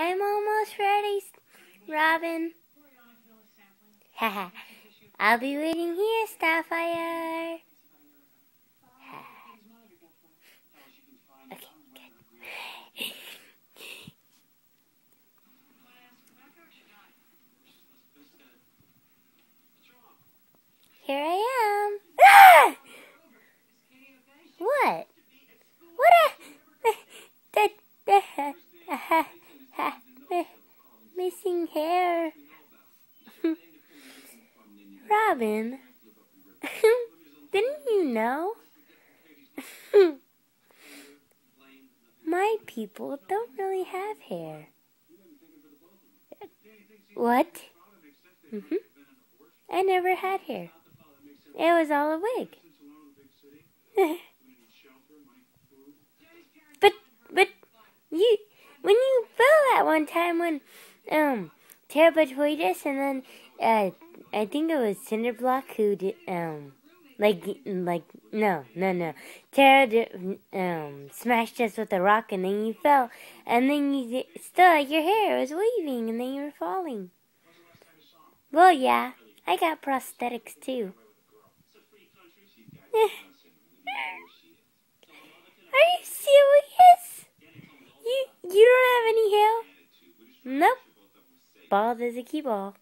I'm almost ready, Robin. Haha. I'll be waiting here, Starfire. Okay, good. Here I am. Ah! What? Missing hair. Robin, didn't you know? My people don't really have hair. What? I never had hair. It was all a wig. But you, when you fell that one time when Tara betrayed us, and then I think it was Cinderblock who did no. Tara smashed us with a rock, and then you fell, and then you still your hair was waving, and then you were falling. Well, yeah, I got prosthetics too. Are you serious? You don't have any hair? Nope. Bald as a key ball.